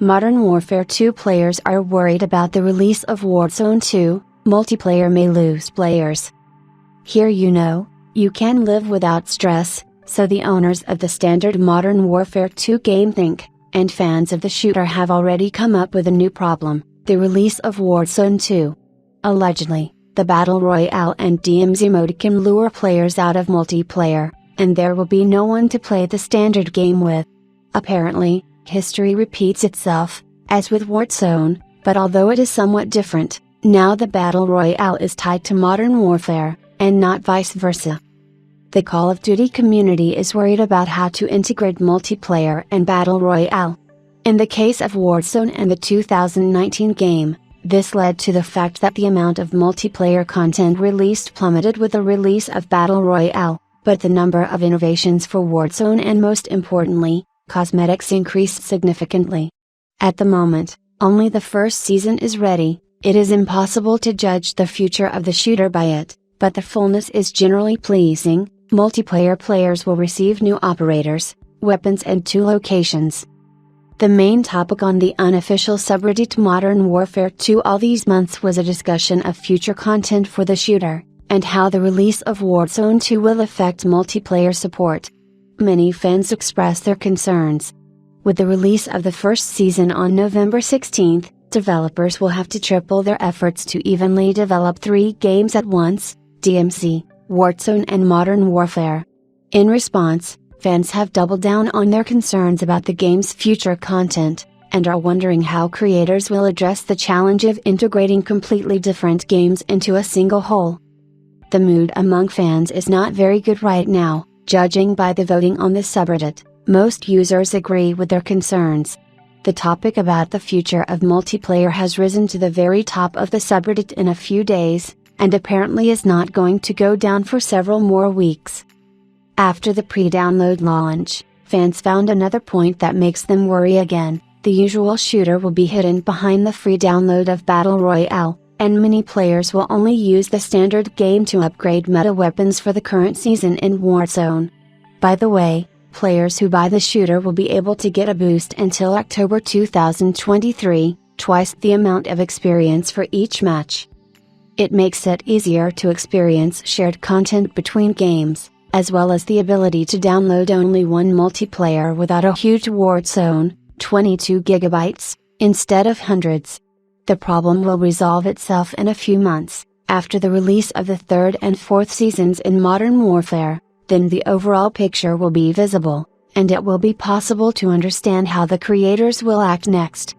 Modern Warfare 2 players are worried about the release of Warzone 2, multiplayer may lose players. Here you can live without stress, so the owners of the standard Modern Warfare 2 game think, and fans of the shooter have already come up with a new problem, the release of Warzone 2. Allegedly, the Battle Royale and DMZ mode can lure players out of multiplayer, and there will be no one to play the standard game with. Apparently, history repeats itself, as with Warzone, but although it is somewhat different, now the Battle Royale is tied to Modern Warfare, and not vice versa. The Call of Duty community is worried about how to integrate multiplayer and Battle Royale. In the case of Warzone and the 2019 game, this led to the fact that the amount of multiplayer content released plummeted with the release of Battle Royale, but the number of innovations for Warzone and most importantly, cosmetics increased significantly. At the moment, only the first season is ready. It is impossible to judge the future of the shooter by it, but the fullness is generally pleasing. Multiplayer players will receive new operators, weapons and 2 locations. The main topic on the unofficial subreddit Modern Warfare 2 all these months was a discussion of future content for the shooter, and how the release of Warzone 2 will affect multiplayer support. Many fans expressed their concerns. With the release of the first season on November 16, developers will have to triple their efforts to evenly develop 3 games at once, DMZ, Warzone and Modern Warfare. In response, fans have doubled down on their concerns about the game's future content, and are wondering how creators will address the challenge of integrating completely different games into a single whole. The mood among fans is not very good right now. Judging by the voting on the subreddit, most users agree with their concerns. The topic about the future of multiplayer has risen to the very top of the subreddit in a few days, and apparently is not going to go down for several more weeks. After the pre-download launch, fans found another point that makes them worry again. The usual shooter will be hidden behind the free download of Battle Royale, and many players will only use the standard game to upgrade meta weapons for the current season in Warzone. By the way, players who buy the shooter will be able to get a boost until October 2023, twice the amount of experience for each match. It makes it easier to experience shared content between games, as well as the ability to download only one multiplayer without a huge Warzone, 22 GB, instead of hundreds. The problem will resolve itself in a few months, after the release of the 3rd and 4th seasons in Modern Warfare, then the overall picture will be visible, and it will be possible to understand how the creators will act next.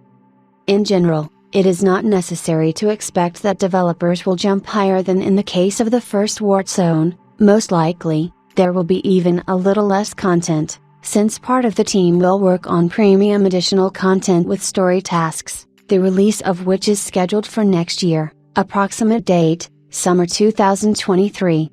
In general, it is not necessary to expect that developers will jump higher than in the case of the first Warzone. Most likely, there will be even a little less content, since part of the team will work on premium additional content with story tasks, the release of which is scheduled for next year. Approximate date, summer 2023.